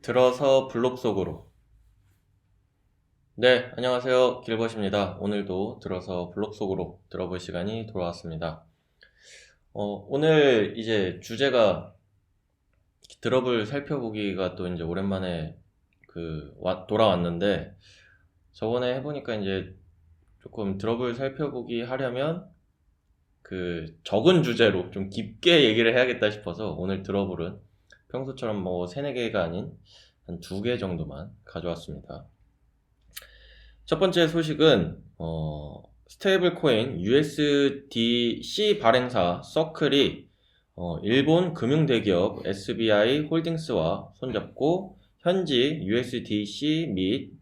들어서 블록 속으로. 네, 안녕하세요. 길벗입니다. 오늘도 들어서 블록 속으로 들어볼 시간이 돌아왔습니다. 오늘 이제 주제가 드롭을 살펴보기가 또 이제 오랜만에 돌아왔는데, 저번에 해보니까 이제 조금 드롭을 살펴보기 하려면 적은 주제로 좀 깊게 얘기를 해야겠다 싶어서 오늘 드롭을은 평소처럼 뭐 3-4개가 아닌 한 2개 정도만 가져왔습니다. 첫 번째 소식은 스테이블 코인 USDC 발행사 서클이 일본 금융 대기업 SBI 홀딩스와 손잡고 현지 USDC 및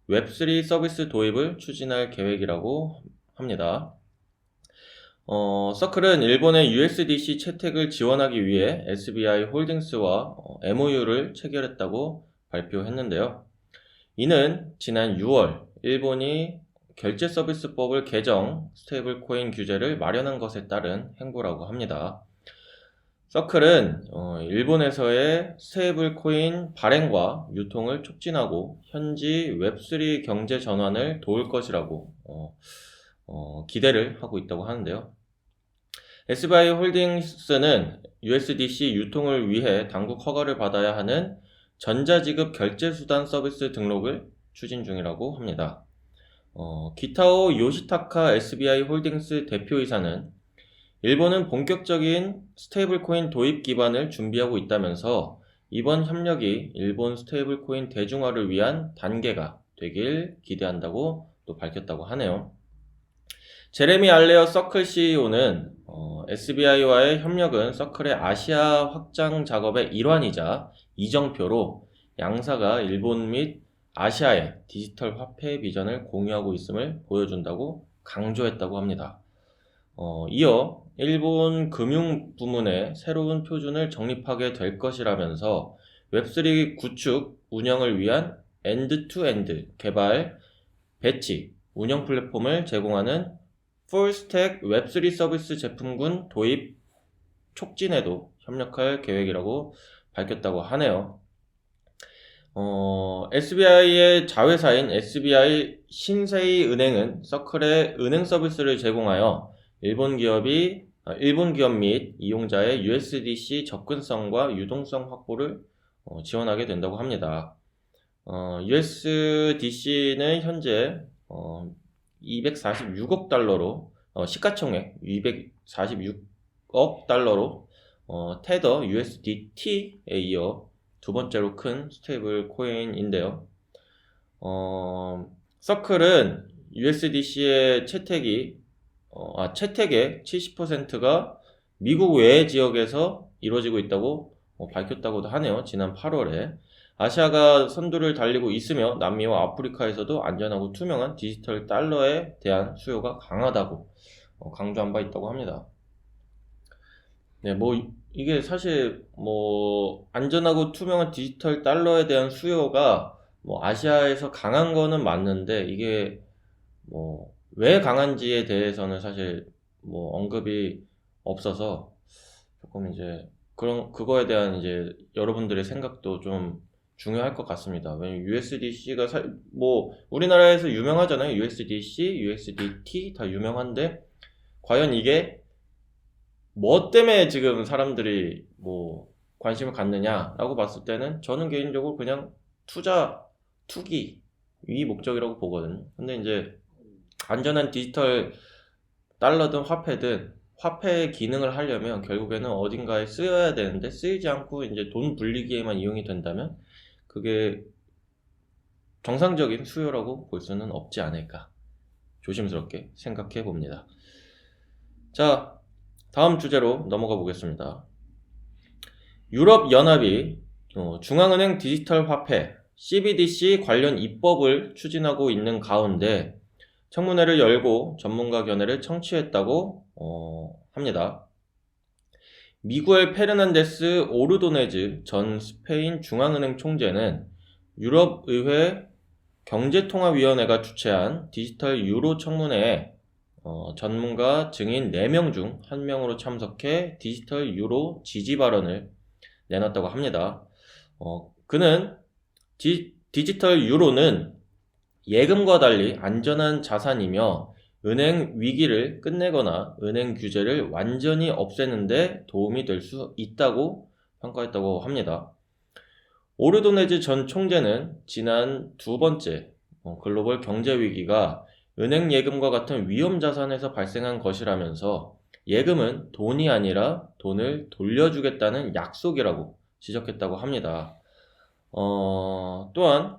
웹3 서비스 도입을 추진할 계획이라고 합니다. 서클은 일본의 USDC 채택을 지원하기 위해 SBI 홀딩스와 MOU를 체결했다고 발표했는데요. 이는 지난 6월 일본이 결제 서비스법을 개정 스테이블 코인 규제를 마련한 것에 따른 행보라고 합니다. 서클은 일본에서의 스테이블 코인 발행과 유통을 촉진하고 현지 웹3 경제 전환을 도울 것이라고 기대를 하고 있다고 하는데요. SBI 홀딩스는 USDC 유통을 위해 당국 허가를 받아야 하는 전자지급 결제수단 서비스 등록을 추진 중이라고 합니다. 기타오 요시타카 SBI 홀딩스 대표이사는 일본은 본격적인 스테이블코인 도입 기반을 준비하고 있다면서 이번 협력이 일본 스테이블코인 대중화를 위한 단계가 되길 기대한다고 또 밝혔다고 하네요. 제레미 알레어 서클 CEO는 SBI와의 협력은 서클의 아시아 확장 작업의 일환이자 이정표로 양사가 일본 및 아시아의 디지털 화폐 비전을 공유하고 있음을 보여준다고 강조했다고 합니다. 이어 일본 금융 부문의 새로운 표준을 정립하게 될 것이라면서 웹3 구축, 운영을 위한 엔드-투-엔드 개발, 배치, 운영 플랫폼을 제공하는 풀스택 웹3 서비스 제품군 도입 촉진에도 협력할 계획이라고 밝혔다고 하네요. SBI의 자회사인 SBI 신세이 은행은 서클의 은행 서비스를 제공하여 일본 기업 및 이용자의 USDC 접근성과 유동성 확보를 지원하게 된다고 합니다. USDC는 현재 246억 달러로 시가총액 246억 달러로 테더 USDT에 이어 두 번째로 큰 스테이블 코인인데요. 서클은 USDC의 채택의 70%가 미국 외 지역에서 이루어지고 있다고 밝혔다고도 하네요. 지난 8월에. 아시아가 선두를 달리고 있으며 남미와 아프리카에서도 안전하고 투명한 디지털 달러에 대한 수요가 강하다고 강조한 바 있다고 합니다. 네, 이게 사실 안전하고 투명한 디지털 달러에 대한 수요가 아시아에서 강한 거는 맞는데, 이게 왜 강한지에 대해서는 사실 언급이 없어서 조금 이제 그거에 대한 이제 여러분들의 생각도 좀 중요할 것 같습니다. 왜냐면 USDC가 우리나라에서 유명하잖아요. USDC, USDT 다 유명한데, 과연 이게 뭐 때문에 지금 사람들이 관심을 갖느냐라고 봤을 때는 저는 개인적으로 그냥 투기 이 목적이라고 보거든요. 근데 이제 안전한 디지털 달러든 화폐든 화폐의 기능을 하려면 결국에는 어딘가에 쓰여야 되는데, 쓰이지 않고 이제 돈 불리기에만 이용이 된다면 그게 정상적인 수요라고 볼 수는 없지 않을까 조심스럽게 생각해 봅니다. 자, 다음 주제로 넘어가 보겠습니다. 유럽연합이 중앙은행 디지털 화폐 CBDC 관련 입법을 추진하고 있는 가운데 청문회를 열고 전문가 견해를 청취했다고 합니다. 미구엘 페르난데스 오르도네즈 전 스페인 중앙은행 총재는 유럽의회 경제통화위원회가 주최한 디지털 유로 청문회에 전문가 증인 4명 중 1명으로 참석해 디지털 유로 지지 발언을 내놨다고 합니다. 그는 디지털 유로는 예금과 달리 안전한 자산이며 은행 위기를 끝내거나 은행 규제를 완전히 없애는 데 도움이 될 수 있다고 평가했다고 합니다. 오르도네즈 전 총재는 지난 두 번째 글로벌 경제 위기가 은행 예금과 같은 위험 자산에서 발생한 것이라면서 예금은 돈이 아니라 돈을 돌려주겠다는 약속이라고 지적했다고 합니다. 또한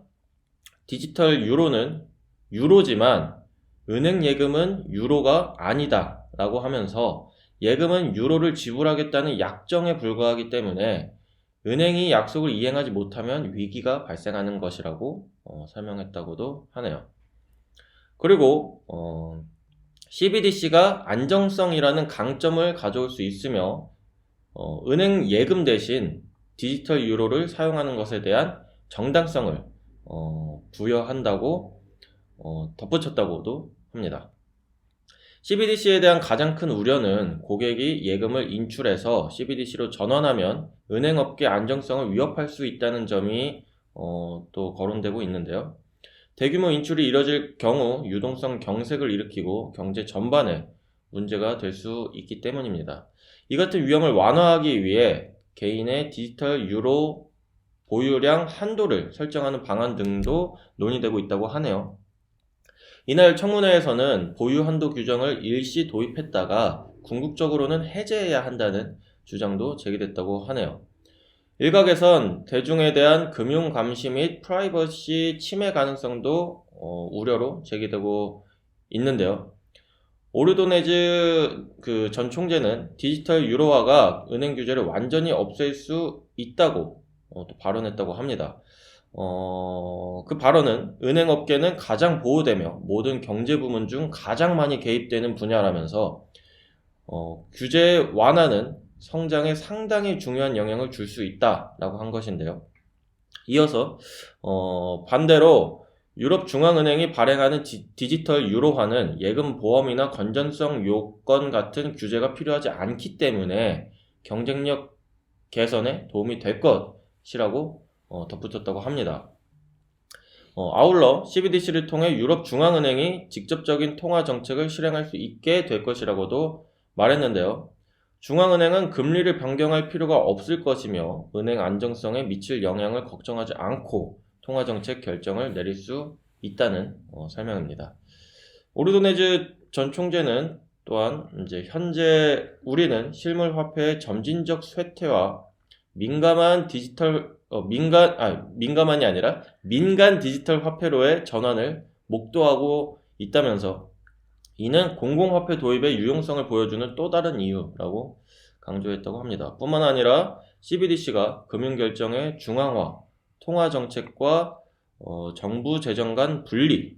디지털 유로는 유로지만 은행 예금은 유로가 아니다 라고 하면서 예금은 유로를 지불하겠다는 약정에 불과하기 때문에 은행이 약속을 이행하지 못하면 위기가 발생하는 것이라고 설명했다고도 하네요. 그리고 CBDC가 안정성이라는 강점을 가져올 수 있으며 은행 예금 대신 디지털 유로를 사용하는 것에 대한 정당성을 부여한다고 덧붙였다고도 합니다. CBDC에 대한 가장 큰 우려는 고객이 예금을 인출해서 CBDC로 전환하면 은행업계 안정성을 위협할 수 있다는 점이 또 거론되고 있는데요. 대규모 인출이 이뤄질 경우 유동성 경색을 일으키고 경제 전반에 문제가 될 수 있기 때문입니다. 이 같은 위험을 완화하기 위해 개인의 디지털 유로 보유량 한도를 설정하는 방안 등도 논의되고 있다고 하네요. 이날 청문회에서는 보유 한도 규정을 일시 도입했다가 궁극적으로는 해제해야 한다는 주장도 제기됐다고 하네요. 일각에선 대중에 대한 금융 감시 및 프라이버시 침해 가능성도 우려로 제기되고 있는데요. 오르도네즈 전 총재는 디지털 유로화가 은행 규제를 완전히 없앨 수 있다고 또 발언했다고 합니다. 그 발언은 은행업계는 가장 보호되며 모든 경제 부문 중 가장 많이 개입되는 분야라면서 규제 완화는 성장에 상당히 중요한 영향을 줄 수 있다라고 한 것인데요. 이어서 반대로 유럽중앙은행이 발행하는 디지털 유로화는 예금 보험이나 건전성 요건 같은 규제가 필요하지 않기 때문에 경쟁력 개선에 도움이 될 것이라고 덧붙였다고 합니다. 아울러 CBDC를 통해 유럽중앙은행이 직접적인 통화 정책을 실행할 수 있게 될 것이라고도 말했는데요. 중앙은행은 금리를 변경할 필요가 없을 것이며 은행 안정성에 미칠 영향을 걱정하지 않고 통화정책 결정을 내릴 수 있다는 설명입니다. 오르도네즈 전 총재는 또한 현재 우리는 실물 화폐의 점진적 쇠퇴와 민간만 디지털 화폐로의 전환을 목도하고 있다면서 이는 공공화폐 도입의 유용성을 보여주는 또 다른 이유라고 강조했다고 합니다. 뿐만 아니라 CBDC가 금융결정의 중앙화, 통화정책과 정부 재정 간 분리,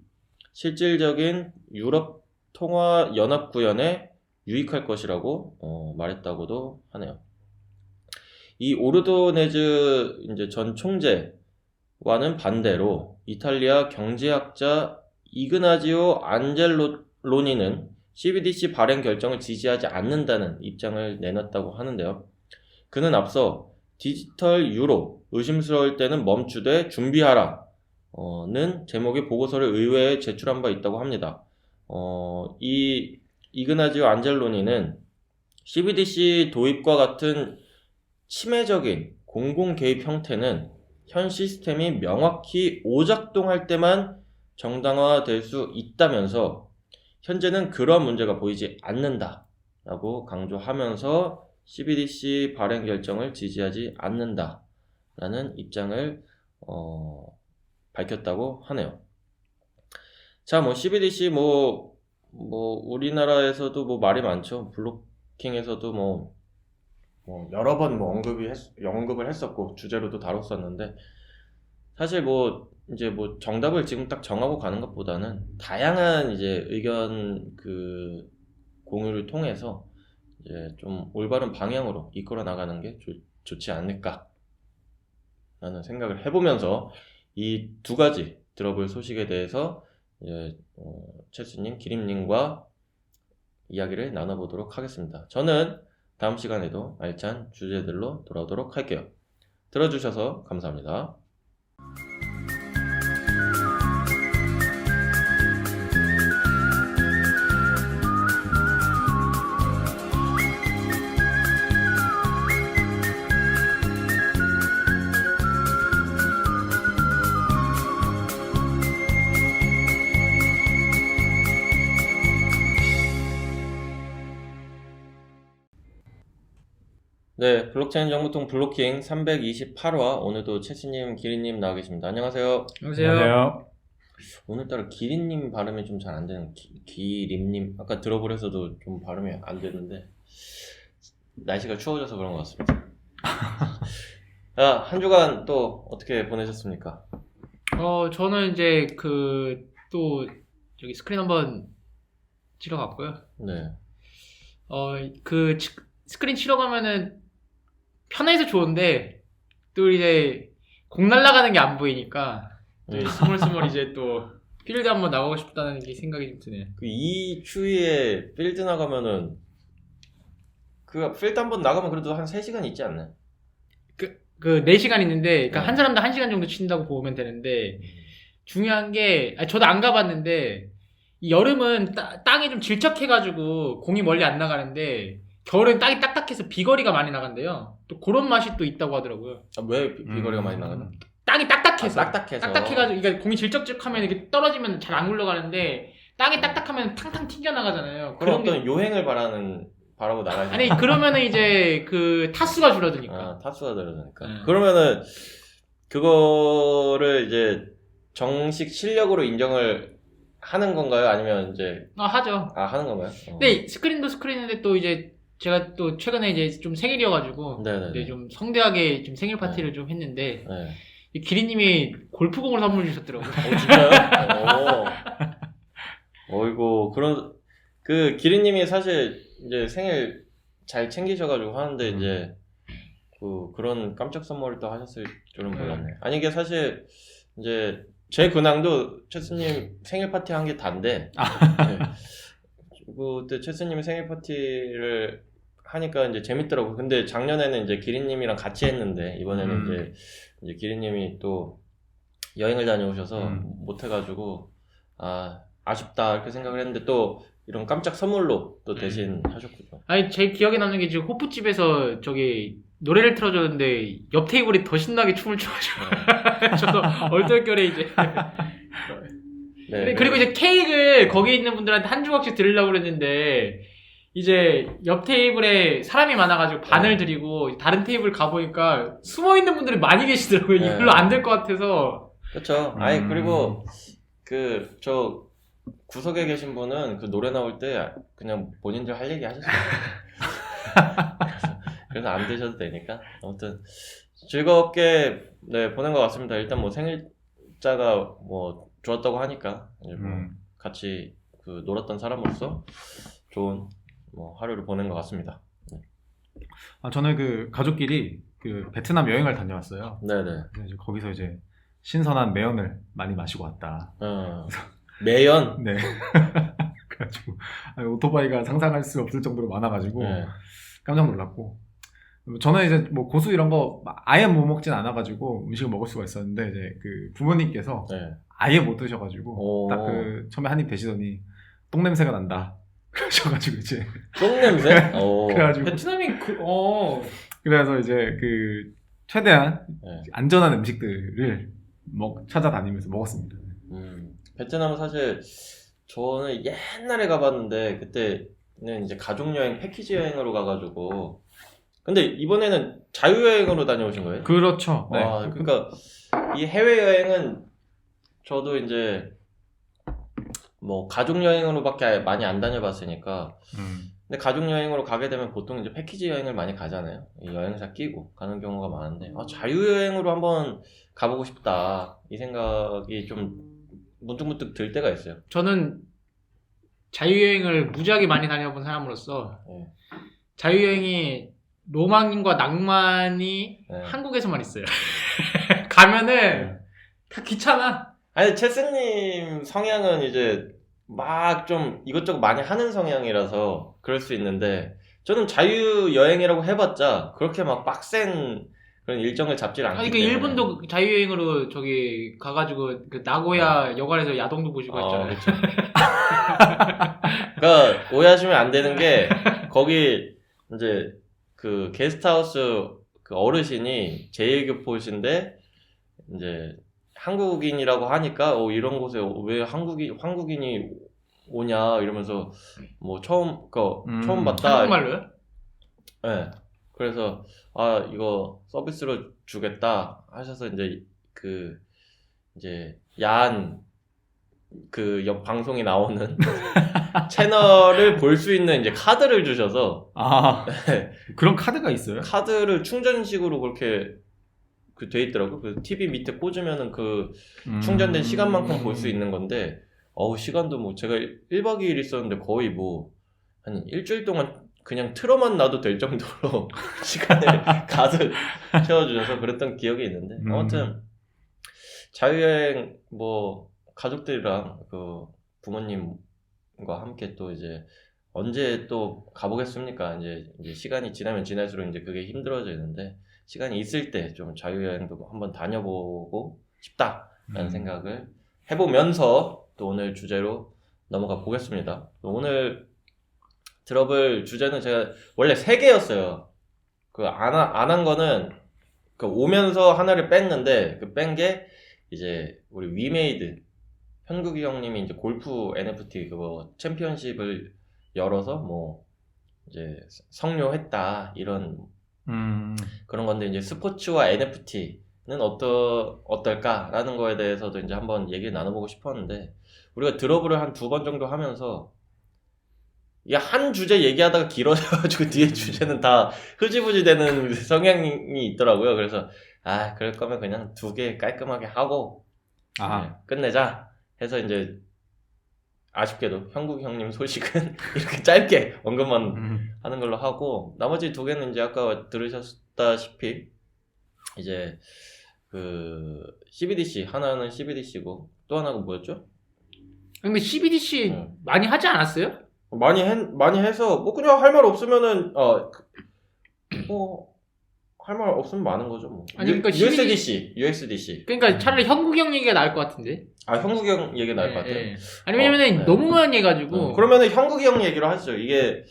실질적인 유럽 통화연합 구현에 유익할 것이라고 말했다고도 하네요. 이 오르도네즈 전 총재와는 반대로 이탈리아 경제학자 이그나지오 안젤로니는 CBDC 발행 결정을 지지하지 않는다는 입장을 내놨다고 하는데요. 그는 앞서 디지털 유로, 의심스러울 때는 멈추되 준비하라 는 제목의 보고서를 의회에 제출한 바 있다고 합니다. 이 이그나지오 안젤로니는 CBDC 도입과 같은 침해적인 공공 개입 형태는 현 시스템이 명확히 오작동할 때만 정당화될 수 있다면서 현재는 그런 문제가 보이지 않는다라고 강조하면서 CBDC 발행 결정을 지지하지 않는다라는 입장을 밝혔다고 하네요. 자, CBDC 우리나라에서도 말이 많죠. 블로킹에서도 여러 번 언급을 했었고 주제로도 다뤘었는데 사실 정답을 지금 딱 정하고 가는 것보다는 다양한 의견 공유를 통해서 좀 올바른 방향으로 이끌어 나가는 게 좋지 않을까 라는 생각을 해보면서 이 두 가지 들어볼 소식에 대해서 채수님, 기림님과 이야기를 나눠보도록 하겠습니다. 저는 다음 시간에도 알찬 주제들로 돌아오도록 할게요. 들어주셔서 감사합니다. 네, 블록체인 정보통 블로킹 328화 오늘도 채스님, 기린님 나와 계십니다. 안녕하세요. 안녕하세요. 오늘따라 기린님 발음이 좀 잘 안 되는 기림님 아까 들어보려서도 좀 발음이 안 되는데 날씨가 추워져서 그런 것 같습니다. 한 주간 또 어떻게 보내셨습니까? 저는 이제 또 저기 스크린 한번 치러 갔고요. 네. 스크린 치러 가면은 편해서 좋은데 또 이제 공 날아가는 게 안 보이니까 또 스멀스멀 이제 또 필드 한번 나가고 싶다는 게 생각이 좀 드네요. 이 추위에 필드 나가면은 필드 한번 나가면 그래도 한 3시간 있지 않나요? 4시간 있는데 그러니까 네. 한 사람당 1시간 정도 친다고 보면 되는데 중요한 게 저도 안 가봤는데 이 여름은 땅이 좀 질척해가지고 공이 멀리 안 나가는데 겨울엔 땅이 딱딱해서 비거리가 많이 나간대요. 또 그런 맛이 또 있다고 하더라고요. 왜 비거리가 많이 나가나? 땅이 딱딱해서. 딱딱해서. 딱딱해가지고, 그러니까 공이 질척질척하면 이렇게 떨어지면 잘 안 굴러가는데, 땅이 딱딱하면 탕탕 튕겨나가잖아요. 그런 어떤 요행을 바라고 나가야 아니, 그러면은 이제 타수가 줄어드니까. 타수가 줄어드니까. 네. 그러면은, 그거를 이제 정식 실력으로 인정을 하는 건가요? 아니면 이제. 하죠. 하는 건가요? 근데 스크린도 스크린인데 또 이제, 제가 또 최근에 이제 좀 생일이어가지고, 네네네. 좀 성대하게 좀 생일 파티를 좀 했는데, 네. 이 기리님이 골프공을 선물 주셨더라고요. 진짜요? 어이고, 기린님이 사실 이제 생일 잘 챙기셔가지고 하는데 이제, 그런 깜짝 선물을 또 하셨을 줄은 몰랐네. 아니, 이게 사실, 이제, 제 근황도 채스님 생일 파티 한 게 단데, 네. 그때 채스님 생일 파티를 하니까 이제 재밌더라고. 근데 작년에는 이제 기린님이랑 같이 했는데, 이번에는 이제 기린님이 또 여행을 다녀오셔서 못해가지고, 아쉽다, 이렇게 생각을 했는데 또 이런 깜짝 선물로 또 대신 하셨군요. 아니, 제 기억에 남는 게 지금 호프집에서 노래를 틀어줬는데 옆 테이블이 더 신나게 춤을 춰가지고 저도 얼떨결에 이제 네. 그리고 이제 케이크를 거기 있는 분들한테 한 조각씩 드리려고 그랬는데 이제 옆 테이블에 사람이 많아가지고 반을 드리고 다른 테이블 가보니까 숨어있는 분들이 많이 계시더라고요. 네. 이걸로 안 될 것 같아서. 그렇죠. 그리고 저 구석에 계신 분은 그 노래 나올 때 그냥 본인들 할 얘기 하셨어요. 그래서 안 드셔도 되니까. 아무튼 즐겁게 보낸 것 같습니다. 일단 뭐 생일자가 뭐 좋았다고 하니까 이제 뭐 같이 놀았던 사람으로서 좋은 하루를 보낸 것 같습니다. 저는 가족끼리 베트남 여행을 다녀왔어요. 네네. 그래서 이제 거기서 이제 신선한 매연을 많이 마시고 왔다. 매연? 네. 그래가지고 오토바이가 상상할 수 없을 정도로 많아가지고 깜짝 놀랐고. 저는 이제 뭐 고수 이런 거 아예 못 먹진 않아가지고 음식을 먹을 수가 있었는데 이제 부모님께서 아예 못 드셔가지고 딱 처음에 한 입 드시더니 똥 냄새가 난다. 그러셔가지고 이제 똥 냄새? 그래가지고 베트남이 그래서 이제 최대한 안전한 음식들을 찾아다니면서 먹었습니다. 베트남은 사실 저는 옛날에 가봤는데 그때는 이제 가족여행 패키지 여행으로 가가지고 근데 이번에는 자유여행으로 다녀오신 거예요? 그렇죠. 네. 그러니까 이 해외여행은 저도 이제 뭐 가족여행으로밖에 많이 안 다녀봤으니까 근데 가족여행으로 가게 되면 보통 이제 패키지 여행을 많이 가잖아요. 이 여행사 끼고 가는 경우가 많은데 자유여행으로 한번 가보고 싶다 이 생각이 좀 문득문득 들 때가 있어요. 저는 자유여행을 무지하게 많이 다녀본 사람으로서 자유여행이 로망과 낭만이 한국에서만 있어요. 가면은 다 귀찮아. 아니 채스님 성향은 이제 막 좀 이것저것 많이 하는 성향이라서 그럴 수 있는데 저는 자유여행이라고 해봤자 그렇게 막 빡센 그런 일정을 잡질 않기 아니 그 때문에. 일본도 자유여행으로 저기 가가지고 그 나고야 여관에서 야동도 보시고 했잖아요. 그렇죠. 그러니까 오해하시면 안 되는 게 거기 이제 그 게스트하우스 그 어르신이 제1교포신데 이제 한국인이라고 하니까 이런 곳에 왜 한국인이 오냐 이러면서 뭐 처음 봤다. 한국말로요? 네. 그래서 이거 서비스로 주겠다 하셔서 이제 야한 그 방송이 나오는 채널을 볼 수 있는 이제 카드를 주셔서 그런 카드가 있어요? 카드를 충전식으로 그렇게 돼 있더라고. 그 TV 밑에 꽂으면은 그 충전된 시간만큼 볼 수 있는 건데 시간도 뭐 제가 1박 2일 있었는데 거의 뭐 한 일주일 동안 그냥 틀어만 놔도 될 정도로 시간을 가득 채워주셔서 그랬던 기억이 있는데 아무튼 자유여행 뭐 가족들이랑 그 부모님과 함께 또 이제 언제 또 가보겠습니까? 이제 시간이 지나면 지날수록 이제 그게 힘들어지는데 시간이 있을 때 좀 자유여행도 한번 다녀보고 싶다라는 생각을 해보면서 또 오늘 주제로 넘어가 보겠습니다. 오늘 들어볼 주제는 제가 원래 3개였어요. 그 안 한 거는 그 오면서 하나를 뺐는데 그 뺀 게 이제 우리 위메이드 현국이 형님이 이제 골프 NFT 그거 챔피언십을 열어서 뭐 이제 성료했다 이런 그런 건데 이제 스포츠와 NFT는 어떨까라는 거에 대해서도 이제 한번 얘기를 나눠보고 싶었는데 우리가 드러블을 한 2번 정도 하면서 이게 한 주제 얘기하다가 길어져가지고 뒤에 주제는 다 흐지부지 되는 성향이 있더라고요. 그래서 그럴 거면 그냥 2개 깔끔하게 하고 끝내자 해서 이제 아쉽게도 형국 형님 소식은 이렇게 짧게 언급만 하는 걸로 하고 나머지 2개는 이제 아까 들으셨다시피 이제 그 CBDC 하나는 CBDC고 또 하나가 뭐였죠? 근데 CBDC 많이 하지 않았어요? 많이 해서 뭐 그냥 할 말 없으면은 뭐 할 말 없으면 많은 거죠 뭐. 아니 그러니까 USDC. 그러니까 차라리 현국이 형 얘기가 나을 것 같은데. 형국이 형 얘기 나을 것 같아요. 아니 왜냐면은 너무 많이 해가지고. 그러면은 현국이 형 얘기로 하시죠. 이게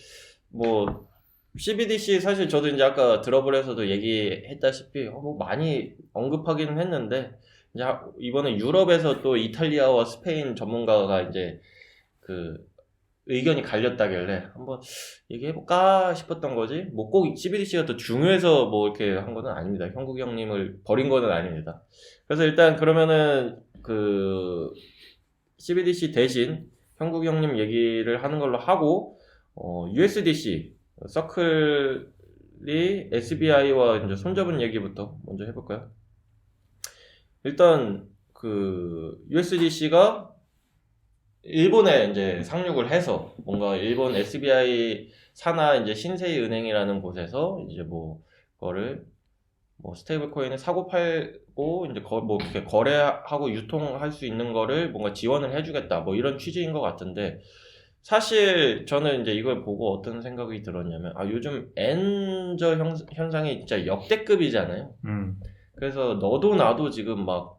뭐 CBDC 사실 저도 이제 아까 드러블에서도 얘기했다시피 뭐 많이 언급하기는 했는데 이제 이번에 유럽에서 또 이탈리아와 스페인 전문가가 이제 그 의견이 갈렸다길래 한번 얘기해볼까 싶었던 거지 뭐 꼭 CBDC가 더 중요해서 뭐 이렇게 한 거는 아닙니다. 형국이 형님을 버린 거는 아닙니다. 그래서 일단 그러면은 그 CBDC 대신 형국이 형님 얘기를 하는 걸로 하고 USDC 서클이 SBI와 이제 손잡은 얘기부터 먼저 해볼까요? 일단 그 USDC가 일본에 이제 상륙을 해서 뭔가 일본 SBI 산하 이제 신세이 은행이라는 곳에서 이제 뭐 그거를 뭐 스테이블 코인을 사고 팔고 이제 뭐 이렇게 거래하고 유통할 수 있는 거를 뭔가 지원을 해주겠다 뭐 이런 취지인 것 같은데 사실 저는 이제 이걸 보고 어떤 생각이 들었냐면 요즘 엔저 현상이 진짜 역대급이잖아요. 그래서 너도 나도 지금 막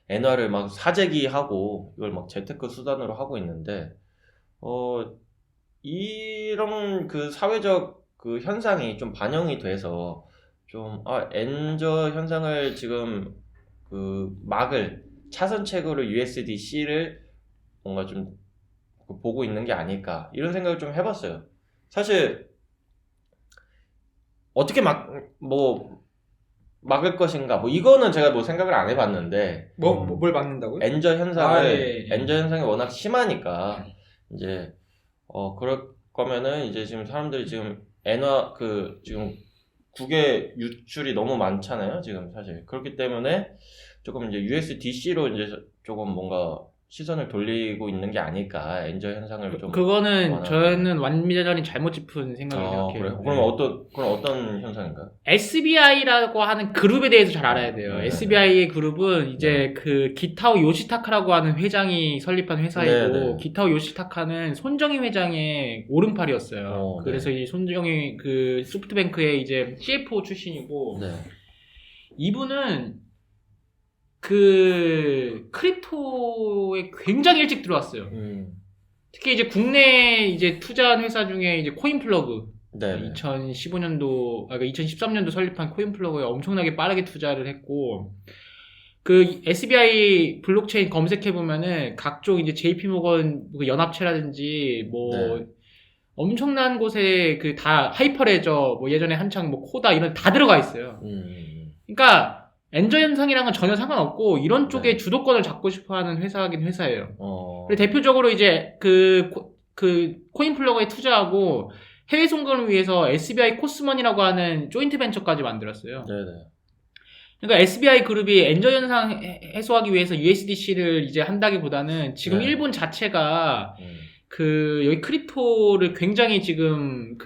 엔화를 막 사재기하고 이걸 막 재테크 수단으로 하고 있는데 이런 그 사회적 그 현상이 좀 반영이 돼서 좀 엔저 현상을 지금 그 막을 차선책으로 USDC를 뭔가 좀 보고 있는 게 아닐까 이런 생각을 좀 해봤어요. 사실 어떻게 막을 것인가 뭐 이거는 제가 뭐 생각을 안 해봤는데 뭘 막는다고요? 엔저 현상을 예. 엔저 현상이 워낙 심하니까 이제 그럴 거면은 이제 지금 사람들이 지금 엔화 그 지금 국외 유출이 너무 많잖아요 지금 사실 그렇기 때문에 조금 이제 USDC로 이제 조금 뭔가 시선을 돌리고 있는 게 아닐까 엔저 현상을 좀 그거는 저는 완전히 잘못 짚은 생각을 생각해요. 그래요? 그럼 어떤 현상인가요? SBI라고 하는 그룹에 대해서 잘 알아야 돼요. SBI의 그룹은 이제 그 기타오 요시타카라고 하는 회장이 설립한 회사이고 기타오 요시타카는 손정희 회장의 오른팔이었어요. 그래서 이 손정희 그 소프트뱅크의 이제 CFO 출신이고 이분은 그 크립토에 굉장히 일찍 들어왔어요. 특히 이제 국내 이제 투자한 회사 중에 이제 코인플러그 네. 2015년도, 그러니까 2013년도 설립한 코인플러그에 엄청나게 빠르게 투자를 했고, 그 SBI 블록체인 검색해보면은 각종 이제 JP모건 연합체라든지 뭐 네. 엄청난 곳에 그 다 하이퍼레저, 뭐 예전에 한창 뭐 코다 이런 다 들어가 있어요. 그러니까 엔저 현상이랑은 전혀 상관없고 이런 쪽에 네. 주도권을 잡고 싶어하는 회사긴 회사예요. 그리고 네. 대표적으로 이제 그 코인플러그에 투자하고 해외 송금을 위해서 SBI 코스먼이라고 하는 조인트 벤처까지 만들었어요. 네네. 그러니까 SBI 그룹이 엔저 현상 해소하기 위해서 USDC를 이제 한다기보다는 지금 네. 일본 자체가 여기 크립토를 굉장히 지금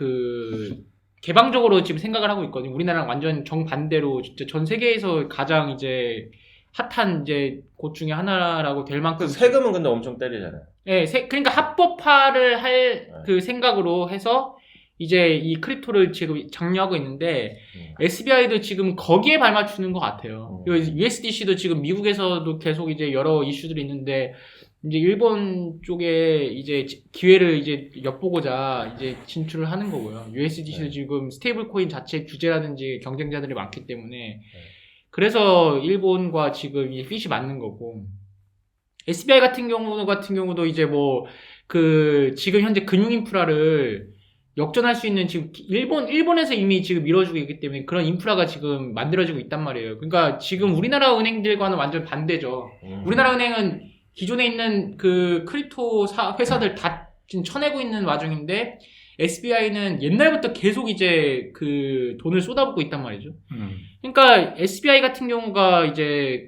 개방적으로 지금 생각을 하고 있거든요. 우리나라랑 완전 정반대로 진짜 전 세계에서 가장 이제 핫한 이제 곳 중에 하나라고 될 만큼. 세금은 근데 엄청 때리잖아요. 네, 그러니까 합법화를 할 그 생각으로 해서 이제 이 크립토를 지금 장려하고 있는데 SBI도 지금 거기에 발맞추는 것 같아요. 그리고 USDC도 지금 미국에서도 계속 이제 여러 이슈들이 있는데 이제 일본 쪽에 이제 기회를 이제 엿보고자 이제 진출을 하는 거고요. USDC도 네. 지금 스테이블 코인 자체 규제라든지 경쟁자들이 많기 때문에 그래서 일본과 지금 이 핏이 맞는 거고, SBI 같은 경우도 이제 뭐 지금 현재 금융 인프라를 역전할 수 있는 지금 일본에서 이미 지금 밀어주고 있기 때문에 그런 인프라가 지금 만들어지고 있단 말이에요. 그러니까 지금 우리나라 은행들과는 완전 반대죠. 우리나라 은행은 기존에 있는 그 크립토 회사들 다 지금 쳐내고 있는 와중인데 SBI는 옛날부터 계속 이제 그 돈을 쏟아붓고 있단 말이죠. 그러니까 SBI 같은 경우가 이제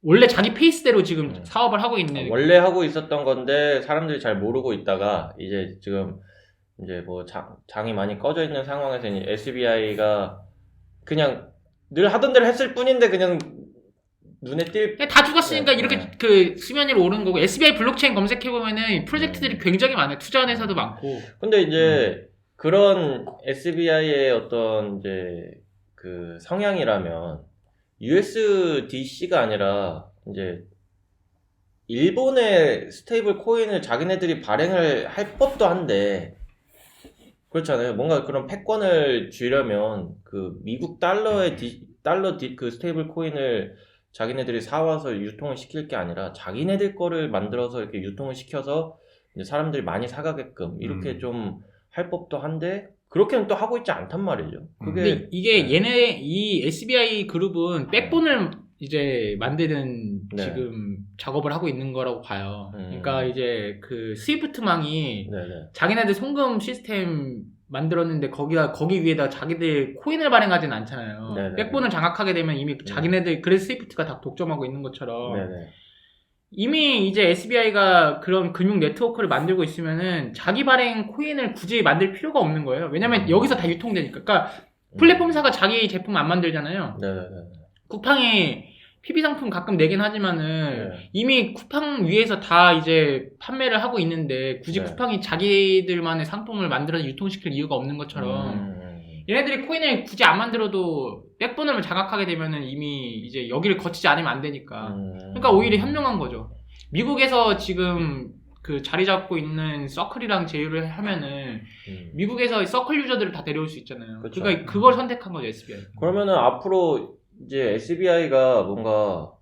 원래 자기 페이스대로 지금 사업을 하고 있는. 원래 하고 있었던 건데 사람들이 잘 모르고 있다가 이제 지금 이제 뭐 장이 많이 꺼져 있는 상황에서 SBI가 그냥 늘 하던 대로 했을 뿐인데 그냥 눈에 다 죽었으니까 이렇게 수면 위로 오르는 거고, SBI 블록체인 검색해보면은 프로젝트들이 굉장히 많아요. 투자한 회사도 많고. 근데 이제 그런 SBI의 어떤 이제 그 성향이라면 USDC가 아니라 이제 일본의 스테이블 코인을 자기네들이 발행을 할 법도 한데, 그렇잖아요. 뭔가 그런 패권을 쥐려면 그 미국 달러의 그 스테이블 코인을 자기네들이 사와서 유통을 시킬 게 아니라 자기네들 거를 만들어서 이렇게 유통을 시켜서 이제 사람들이 많이 사가게끔 이렇게 좀 할 법도 한데 그렇게는 또 하고 있지 않단 말이죠. 근데 이게 이 SBI 그룹은 백본을 이제 만드는 지금 작업을 하고 있는 거라고 봐요. 그러니까 이제 그 스위프트망이 자기네들 송금 시스템 만들었는데 거기 위에다 자기들 코인을 발행하진 않잖아요. 백본을 장악하게 되면 이미 자기네들, 그래서 스위프트가 다 독점하고 있는 것처럼 이미 이제 SBI가 그런 금융 네트워크를 만들고 있으면은 자기 발행 코인을 굳이 만들 필요가 없는 거예요. 왜냐면 여기서 다 유통되니까. 그러니까 플랫폼사가 자기 제품 안 만들잖아요. 쿠팡이 PB 상품 가끔 내긴 하지만은 이미 쿠팡 위에서 다 이제 판매를 하고 있는데 굳이 쿠팡이 자기들만의 상품을 만들어서 유통시킬 이유가 없는 것처럼 얘네들이 코인을 굳이 안 만들어도 백본을 장악하게 되면은 이미 이제 여기를 거치지 않으면 안 되니까. 그러니까 오히려 현명한 거죠. 미국에서 지금 그 자리 잡고 있는 서클이랑 제휴를 하면은 미국에서 서클 유저들을 다 데려올 수 있잖아요. 그쵸. 그러니까 그걸 선택한 거죠, SBI. 그러면은 앞으로 이제 SBI가 뭔가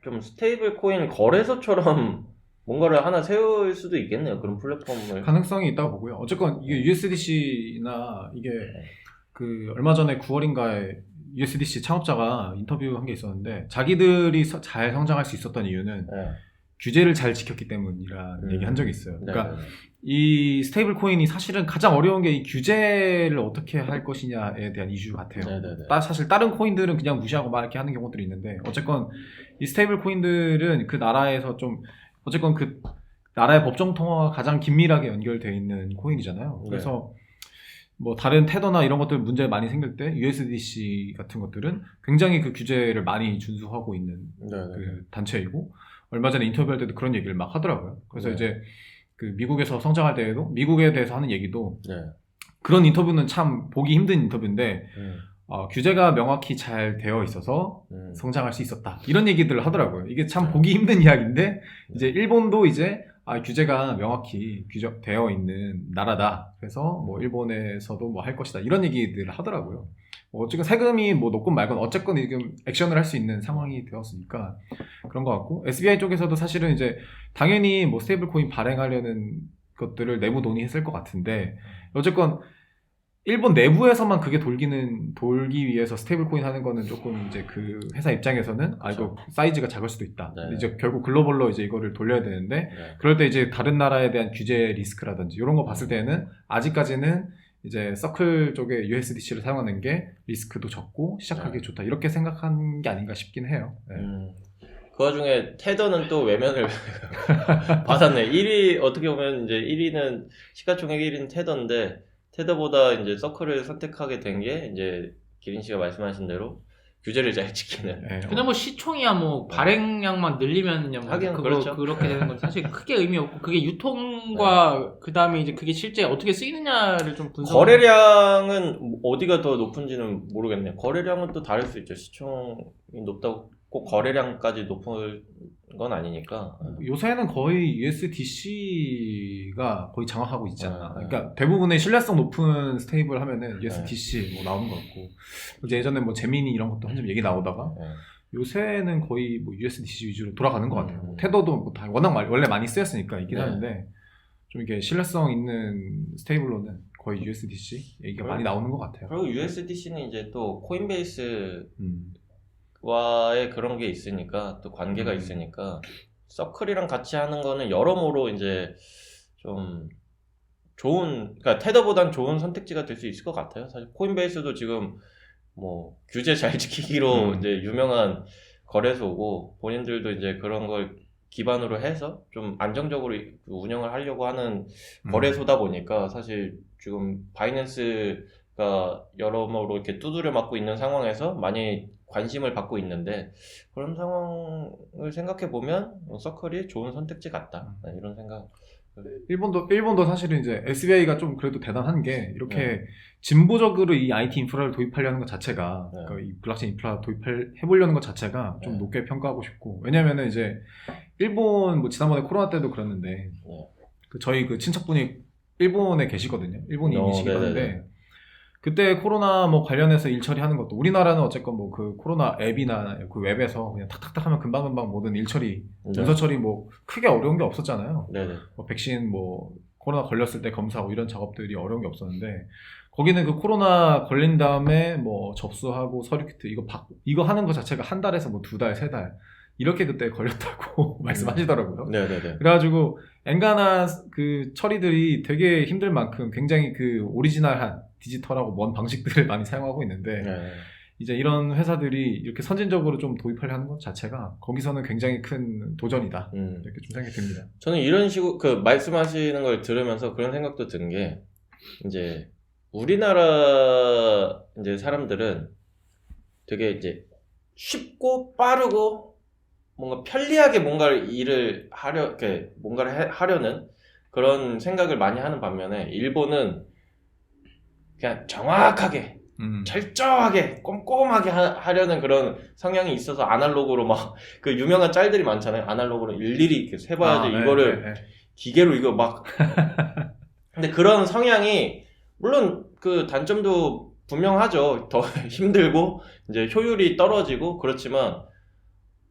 좀 스테이블 코인 거래소처럼 뭔가를 하나 세울 수도 있겠네요. 그런 플랫폼을. 가능성이 있다고 보고요. 어쨌건 이게 USDC나 이게 그 얼마 전에 9월인가에 USDC 창업자가 인터뷰한 게 있었는데 자기들이 잘 성장할 수 있었던 이유는 규제를 잘 지켰기 때문이라는 얘기 한 적이 있어요. 그러니까 이 스테이블 코인이 사실은 가장 어려운 게 이 규제를 어떻게 할 것이냐에 대한 이슈 같아요. 사실 다른 코인들은 그냥 무시하고 막 이렇게 하는 경우들이 있는데 어쨌건 이 스테이블 코인들은 그 나라에서 좀 어쨌건 그 나라의 법정 통화가 가장 긴밀하게 연결되어 있는 코인이잖아요. 그래서 뭐 다른 테더나 이런 것들 문제 많이 생길 때 USDC 같은 것들은 굉장히 그 규제를 많이 준수하고 있는 그 단체이고 얼마 전에 인터뷰할 때도 그런 얘기를 막 하더라고요. 그래서 이제 그 미국에서 성장할 때에도 미국에 대해서 하는 얘기도 그런 인터뷰는 참 보기 힘든 인터뷰인데 규제가 명확히 잘 되어 있어서 성장할 수 있었다. 이런 얘기들을 하더라고요. 이게 참 네. 보기 힘든 이야기인데 이제 일본도 이제 규제가 명확히 규정되어 있는 나라다. 그래서 뭐 일본에서도 뭐 할 것이다. 이런 얘기들을 하더라고요. 어쨌든 세금이 뭐 높건 말건 어쨌건 지금 액션을 할 수 있는 상황이 되었으니까 그런 것 같고 SBI 쪽에서도 사실은 이제 당연히 뭐 스테이블 코인 발행하려는 것들을 내부 논의했을 것 같은데 어쨌건 일본 내부에서만 그게 돌기 위해서 스테이블 코인 하는 거는 조금 이제 그 회사 입장에서는 이거 사이즈가 작을 수도 있다. 네. 이제 결국 글로벌로 이제 이거를 돌려야 되는데 네. 그럴 때 이제 다른 나라에 대한 규제 리스크라든지 이런 거 봤을 때는 아직까지는 이제 서클 쪽에 USDC를 사용하는 게 리스크도 적고 시작하기 좋다. 이렇게 생각한 게 아닌가 싶긴 해요. 네. 그 와중에 테더는 또 외면을 받았네. 1위 어떻게 보면 이제 1위는 시가총액 1위는 테더인데 테더보다 이제 서클을 선택하게 된 게 이제 기린 씨가 말씀하신 대로 규제를 잘 지키는. 네. 근데 뭐 시총이야 뭐 발행량만 늘리면 뭐 하긴 그거 그렇죠. 그렇게 되는 건 사실 크게 의미 없고 그게 유통과 그 다음에 이제 그게 실제 어떻게 쓰이느냐를 좀 분석. 거래량은 어디가 더 높은지는 모르겠네요. 거래량은 또 다를 수 있죠. 시총이 높다고 꼭 거래량까지 높은 건 아니니까. 요새는 거의 USDC가 거의 장악하고 있잖아. 네. 그러니까 대부분의 신뢰성 높은 스테이블 하면은 USDC 뭐 나오는 것 같고 이제 예전에 뭐 제미니 이런 것도 한 점 얘기 나오다가 네. 요새는 거의 뭐 USDC 위주로 돌아가는 것 같아요. 뭐 음. 테더도 뭐 다 워낙 원래 많이 쓰였으니까 있긴 네. 하는데 좀 이게 신뢰성 있는 스테이블로는 거의 USDC 얘기가 많이 나오는 것 같아요. 그리고 USDC는 이제 또 코인베이스 음. 와의 그런 게 있으니까 또 관계가 있으니까 서클이랑 같이 하는 거는 여러모로 이제 좀 좋은, 그러니까 테더보단 좋은 선택지가 될 수 있을 것 같아요. 사실 코인베이스도 지금 뭐 규제 잘 지키기로 이제 유명한 거래소고 본인들도 이제 그런 걸 기반으로 해서 좀 안정적으로 운영을 하려고 하는 거래소다 보니까 사실 지금 바이낸스가 여러모로 이렇게 두드려 맞고 있는 상황에서 많이 관심을 받고 있는데 그런 상황을 생각해 보면 서클이 좋은 선택지 같다. 이런 생각. 일본도 사실은 이제 SBI가 좀 그래도 대단한 게 이렇게 네. 진보적으로 이 IT 인프라를 도입하려는 것 자체가 네. 그러니까 이 블록체인 인프라 해보려는 것 자체가 좀 네. 높게 평가하고 싶고 왜냐면은 이제 일본 뭐 지난번에 코로나 때도 그랬는데 네. 저희 그 친척분이 일본에 계시거든요. 일본인이시긴 네네네. 한데 그때 코로나 뭐 관련해서 일 처리하는 것도 우리나라는 어쨌건 뭐 그 코로나 앱이나 그 웹에서 그냥 탁탁탁 하면 금방금방 모든 일 처리, 문서 처리 뭐 크게 어려운 게 없었잖아요. 네네. 뭐 백신 뭐 코로나 걸렸을 때 검사하고 이런 작업들이 어려운 게 없었는데 거기는 그 코로나 걸린 다음에 뭐 접수하고 서류 키트 이거 하는 것 자체가 한 달에서 뭐 2달, 3달 이렇게 그때 걸렸다고 말씀하시더라고요. 네네네. 그래가지고 엔간한 그 처리들이 되게 힘들 만큼 굉장히 그 오리지널한 디지털하고 먼 방식들을 많이 사용하고 있는데 네. 이제 이런 회사들이 이렇게 선진적으로 좀 도입하려 하는 것 자체가 거기서는 굉장히 큰 도전이다 이렇게 좀 생각이 듭니다. 저는 이런 식으로 그 말씀하시는 걸 들으면서 그런 생각도 든 게 이제 우리나라 이제 사람들은 되게 이제 쉽고 빠르고 뭔가 편리하게 뭔가를 일을 뭔가를 하려는 그런 생각을 많이 하는 반면에 일본은 그냥 정확하게 철저하게 꼼꼼하게 하려는 그런 성향이 있어서 아날로그로 막 그 유명한 짤들이 많잖아요. 아날로그로 일일이 이렇게 세봐야지 이거를 기계로 이거 막 근데 그런 성향이 물론 그 단점도 분명하죠. 더 힘들고 이제 효율이 떨어지고 그렇지만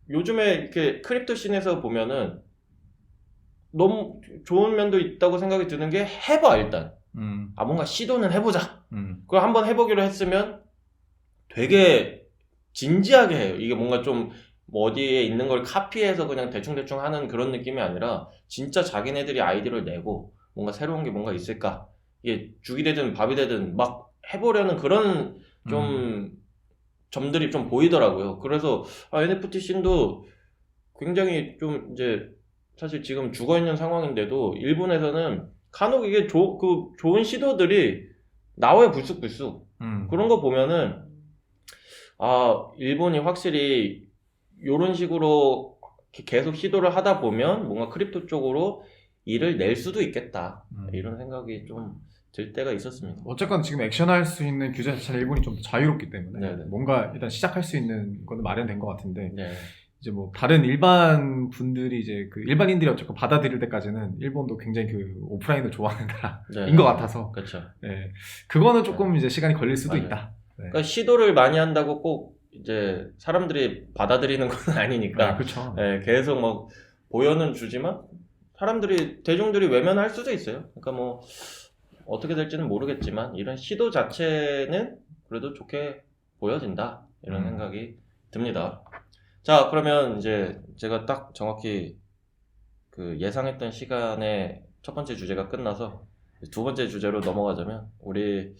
요즘에 이렇게 크립토 씬에서 보면은 너무 좋은 면도 있다고 생각이 드는 게 해봐 일단. 뭔가 시도는 해보자. 그걸 한번 해보기로 했으면 되게 진지하게 해요. 이게 뭔가 좀 뭐 어디에 있는 걸 카피해서 그냥 대충대충 하는 그런 느낌이 아니라 진짜 자기네들이 아이디어를 내고 뭔가 새로운 게 뭔가 있을까. 이게 죽이 되든 밥이 되든 막 해보려는 그런 좀 점들이 좀 보이더라고요. 그래서 NFT 씬도 굉장히 좀 이제 사실 지금 죽어있는 상황인데도 일본에서는 간혹 이게 좋은 시도들이 나와요. 불쑥불쑥. 그런 거 보면은 일본이 확실히 이런 식으로 계속 시도를 하다 보면 뭔가 크립토 쪽으로 일을 낼 수도 있겠다. 이런 생각이 좀 될 때가 있었습니다. 어쨌건 지금 액션할 수 있는 규제 자체는 일본이 좀 자유롭기 때문에 네네. 뭔가 일단 시작할 수 있는 거는 마련된 것 같은데 네. 이제 뭐 다른 일반 분들이 이제 그 일반인들이 어쨌건 받아들일 때까지는 일본도 굉장히 그 오프라인을 좋아하는 나라인 네. 것 같아서 그렇죠. 네. 그거는 조금 이제 시간이 걸릴 수도 맞아요. 있다. 네. 그러니까 시도를 많이 한다고 꼭 이제 사람들이 받아들이는 건 아니니까 그렇죠. 네, 계속 뭐 보여는 주지만 사람들이 대중들이 외면할 수도 있어요. 그러니까 뭐 어떻게 될지는 모르겠지만 이런 시도 자체는 그래도 좋게 보여진다 이런 생각이 듭니다. 자, 그러면 이제 제가 딱 정확히 그 예상했던 시간에 첫 번째 주제가 끝나서 두 번째 주제로 넘어가자면 우리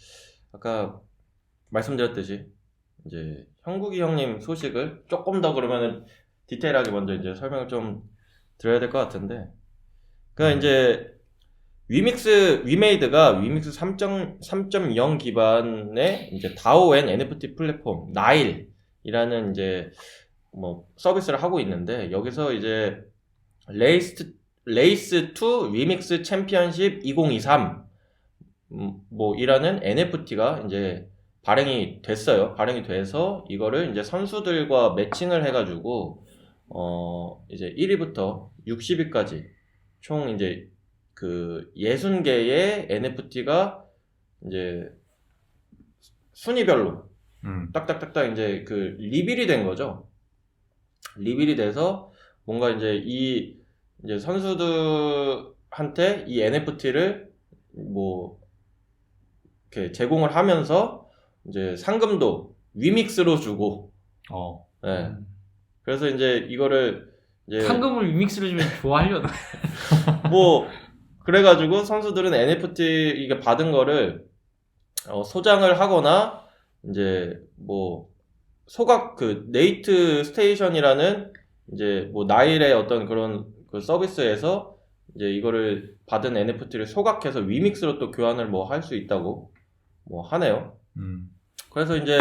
아까 말씀드렸듯이 이제 형국이 형님 소식을 조금 더 그러면은 디테일하게 먼저 이제 설명을 좀 드려야 될 것 같은데 그러니까 이제 위메이드가 위믹스 3.0 기반의 이제 다오앤 NFT 플랫폼 나일이라는 이제 뭐 서비스를 하고 있는데 여기서 이제 레이스 투 위믹스 챔피언십 2023 뭐 이라는 NFT가 이제 발행이 됐어요. 발행이 돼서 이거를 이제 선수들과 매칭을 해가지고 이제 1위부터 60위까지 총 이제 그 60개의 NFT가 이제 순위별로 딱딱딱딱 이제 그 리빌이 된 거죠. 리빌이 돼서 뭔가 이제 이 이제 선수들한테 이 NFT를 뭐 이렇게 제공을 하면서 이제 상금도 위믹스로 주고 네. 그래서 이제 이거를 이제 상금을 위믹스로 주면 좋아하려나? 뭐 그래가지고 선수들은 NFT 이게 받은 거를 소장을 하거나 이제 뭐 소각 그 네이트 스테이션이라는 이제 뭐 나일의 어떤 그런 그 서비스에서 이제 이거를 받은 NFT를 소각해서 위믹스로 또 교환을 뭐 할 수 있다고 뭐 하네요. 그래서 이제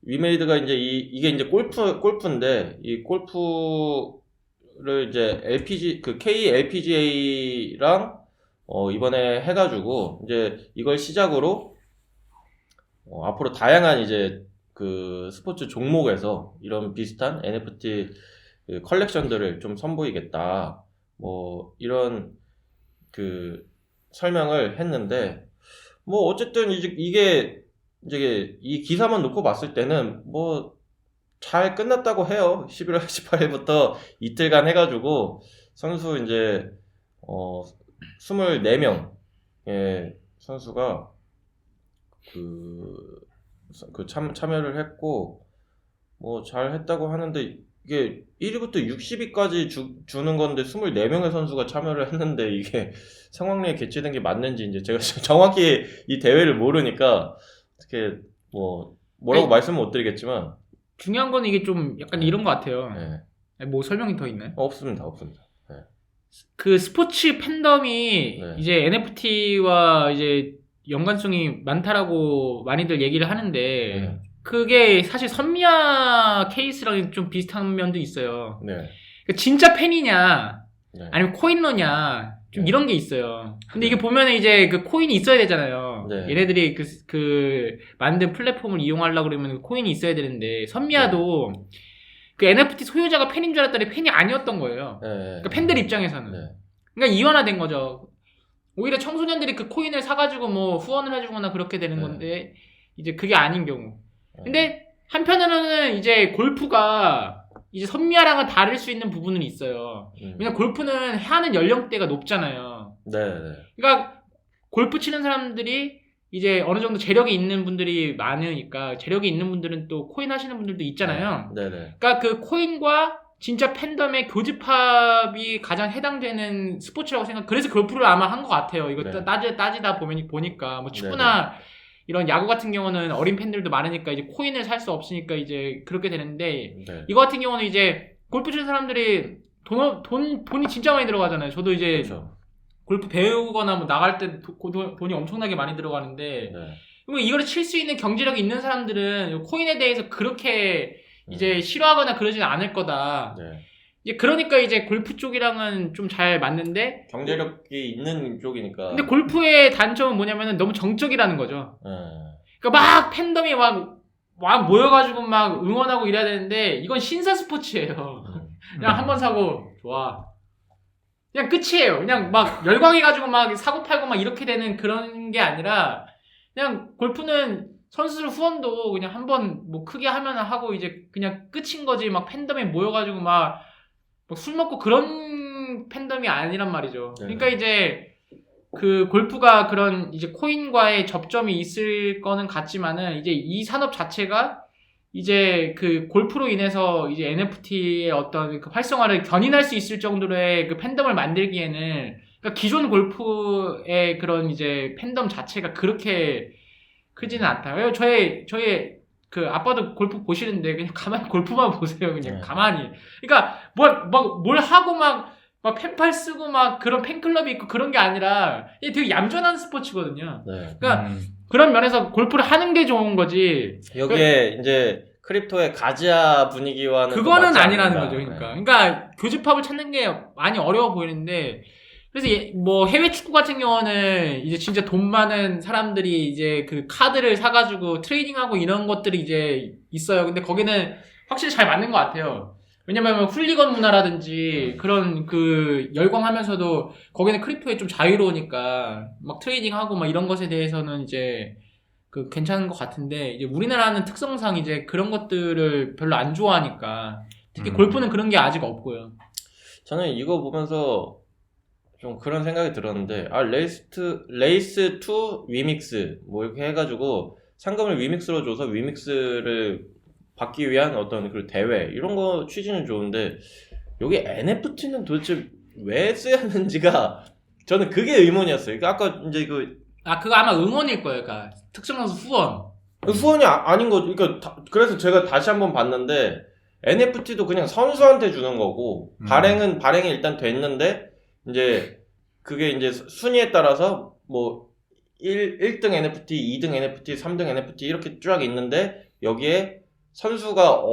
위메이드가 이제 이게 이제 골프인데 이 골프를 이제 그 KLPGA랑 이번에 해가지고 이제 이걸 시작으로 앞으로 다양한 이제 그 스포츠 종목에서 이런 비슷한 NFT 그 컬렉션들을 좀 선보이겠다. 뭐 이런 그 설명을 했는데 뭐 어쨌든 이게 이제 이 기사만 놓고 봤을 때는 뭐 잘 끝났다고 해요. 11월 18일부터 이틀간 해가지고 선수 이제 24명의 선수가 참여를 했고 뭐 잘 했다고 하는데 이게 1위부터 60위까지 주는 건데 24명의 선수가 참여를 했는데 이게 상황리에 개최된 게 맞는지 이제 제가 정확히 이 대회를 모르니까 어떻게 뭐라고 말씀은 못 드리겠지만 중요한 건 이게 좀 약간 이런 것 같아요. 네. 뭐 설명이 더 있나요? 없습니다. 네. 그 스포츠 팬덤이 네. 이제 NFT와 이제 연관성이 많다라고 많이들 얘기를 하는데 그게 사실 선미야 케이스랑 좀 비슷한 면도 있어요. 네. 그러니까 진짜 팬이냐 네. 아니면 코인러냐 좀 네. 이런 게 있어요. 근데 이게 보면은 이제 그 코인이 있어야 되잖아요. 네. 얘네들이 그 만든 플랫폼을 이용하려고 그러면 코인이 있어야 되는데 선미야도 그 NFT 소유자가 팬인 줄 알았더니 팬이 아니었던 거예요. 네. 그러니까 팬들 입장에서는. 네. 그러니까 이원화된 거죠. 오히려 청소년들이 그 코인을 사가지고 뭐 후원을 해주거나 그렇게 되는 네. 건데 이제 그게 아닌 경우. 근데 한편으로는 이제 골프가 이제 선미야랑은 다를 수 있는 부분은 있어요. 왜냐면 골프는 하는 연령대가 높잖아요. 네. 그러니까 골프 치는 사람들이 이제 어느 정도 재력이 있는 분들이 많으니까 재력이 있는 분들은 또 코인 하시는 분들도 있잖아요. 네. 그러니까 그 코인과 진짜 팬덤의 교집합이 가장 해당되는 스포츠라고 그래서 골프를 아마 한 것 같아요. 이거 네. 따지다 보니까 뭐 축구나 이런 야구 같은 경우는 어린 팬들도 많으니까 이제 코인을 살 수 없으니까 이제 그렇게 되는데 네. 이거 같은 경우는 이제 골프 치는 사람들이 돈이 진짜 많이 들어가잖아요. 저도 이제 그렇죠. 골프 배우거나 뭐 나갈 때 돈이 엄청나게 많이 들어가는데 그럼 이거를 칠 수 있는 경제력이 있는 사람들은 코인에 대해서 그렇게 이제 싫어하거나 그러지는 않을 거다. 네. 이제 그러니까 이제 골프 쪽이랑은 좀 잘 맞는데 경제력이 있는 쪽이니까. 근데 골프의 단점은 뭐냐면은 너무 정적이라는 거죠. 예. 그러니까 막 팬덤이 막 모여가지고 막 응원하고 이래야 되는데 이건 신사 스포츠예요. 그냥 한 번 사고 좋아. 그냥 끝이에요. 그냥 막 열광해가지고 막 사고 팔고 막 이렇게 되는 그런 게 아니라 그냥 골프는 선수들 후원도 그냥 한 번 뭐 크게 하면 하고 이제 그냥 끝인 거지. 막 팬덤이 모여가지고 막 술 먹고 그런 팬덤이 아니란 말이죠. 네. 그러니까 이제 그 골프가 그런 이제 코인과의 접점이 있을 거는 같지만은 이제 이 산업 자체가 이제 그 골프로 인해서 이제 NFT의 어떤 그 활성화를 견인할 수 있을 정도의 그 팬덤을 만들기에는 그러니까 기존 골프의 그런 이제 팬덤 자체가 그렇게 크지는 않다. 저의 그 아빠도 골프 보시는데 그냥 가만히 골프만 보세요. 그냥 네. 가만히. 그러니까 뭘 하고 막 펜팔 쓰고 막 그런 팬클럽이 있고 그런 게 아니라 이게 되게 얌전한 스포츠거든요. 네. 그러니까 그런 면에서 골프를 하는 게 좋은 거지. 여기에 이제 크립토의 가지아 분위기와는 또 그거는 맞지 아니라는 않는다. 거죠. 그러니까 교집합을 찾는 게 많이 어려워 보이는데 그래서 뭐 해외 축구 같은 경우는 이제 진짜 돈 많은 사람들이 이제 그 카드를 사가지고 트레이딩하고 이런 것들이 이제 있어요. 근데 거기는 확실히 잘 맞는 것 같아요. 왜냐면 훌리건 문화라든지 그런 그 열광하면서도 거기는 크립토에 좀 자유로우니까 막 트레이딩하고 막 이런 것에 대해서는 이제 그 괜찮은 것 같은데 이제 우리나라는 특성상 이제 그런 것들을 별로 안 좋아하니까 특히 골프는 그런 게 아직 없고요. 저는 이거 보면서 좀 그런 생각이 들었는데 레이스 2 위믹스 뭐 이렇게 해가지고 상금을 위믹스로 줘서 위믹스를 받기 위한 어떤 그 대회 이런 거 취지는 좋은데 여기 NFT는 도대체 왜 써야 하는지가 저는 그게 의문이었어요. 그러니까 아까 이제 그거 아마 응원일 거예요. 그러니까 특정 선수 후원. 후원이 아닌 거죠. 그러니까 그래서 제가 다시 한번 봤는데 NFT도 그냥 선수한테 주는 거고 발행이 일단 됐는데 이제 그게 이제 순위에 따라서 뭐 1등 NFT, 2등 NFT, 3등 NFT 이렇게 쫙 있는데 여기에 선수가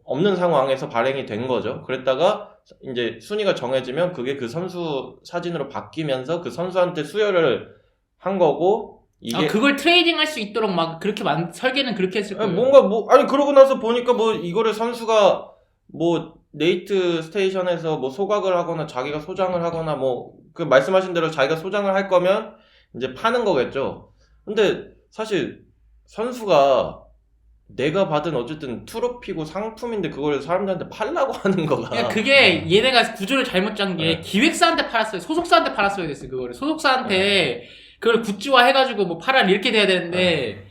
없는 상황에서 발행이 된 거죠. 그랬다가 이제 순위가 정해지면 그게 그 선수 사진으로 바뀌면서 그 선수한테 수여를 한 거고 이게 그걸 트레이딩 할 수 있도록 막 그렇게 설계는 그렇게 했을 거예요. 뭔가 아니 그러고 나서 보니까 뭐 이거를 선수가 뭐 네이트 스테이션에서 뭐 소각을 하거나 자기가 소장을 하거나 뭐 그 말씀하신 대로 자기가 소장을 할 거면 이제 파는 거겠죠. 근데 사실 선수가 내가 받은 어쨌든 트로피고 상품인데 그걸 사람들한테 팔라고 하는 거가 그러니까 그게 얘네가 구조를 잘못 짠 게 네. 기획사한테 팔았어요. 소속사한테 팔았어야 됐어요. 그거를 소속사한테 그걸 굿즈화 해가지고 뭐 팔아 이렇게 돼야 되는데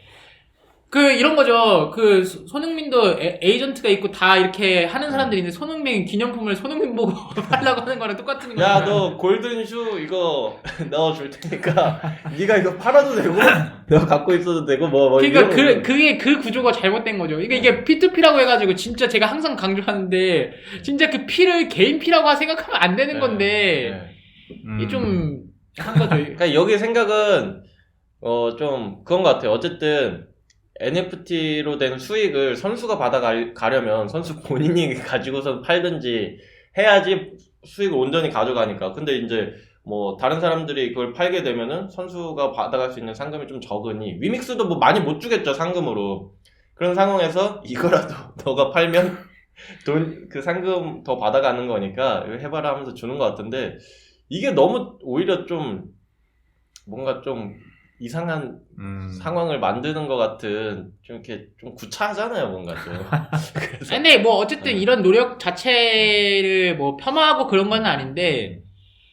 그 이런 거죠. 그 손흥민도 에이전트가 있고 다 이렇게 하는 사람들이 있는데 손흥민 기념품을 손흥민 보고 팔라고 하는 거랑 똑같은 거야. 야 너 골든슈 이거 넣어줄 테니까 네가 이거 팔아도 되고 너 갖고 있어도 되고 뭐 그러니까 이런 그게 그 구조가 잘못된 거죠. 이게 P2P라고 해가지고 진짜 제가 항상 강조하는데 진짜 그 P를 개인 P라고 생각하면 안 되는 건데 이게 좀 한 거죠. 그러니까 여기 생각은 좀 그런 것 같아요. 어쨌든 NFT로 된 수익을 선수가 받아가려면 선수 본인이 가지고서 팔든지 해야지 수익을 온전히 가져가니까. 근데 이제 뭐 다른 사람들이 그걸 팔게 되면은 선수가 받아갈 수 있는 상금이 좀 적으니 위믹스도 뭐 많이 못 주겠죠 상금으로. 그런 상황에서 이거라도 너가 팔면 그 상금 더 받아가는 거니까 해봐라 하면서 주는 것 같은데 이게 너무 오히려 좀 뭔가 좀 이상한 상황을 만드는 것 같은 좀 이렇게 좀 구차하잖아요 뭔가 좀. 그래서 근데 뭐 어쨌든 이런 노력 자체를 뭐 폄하하고 그런 건 아닌데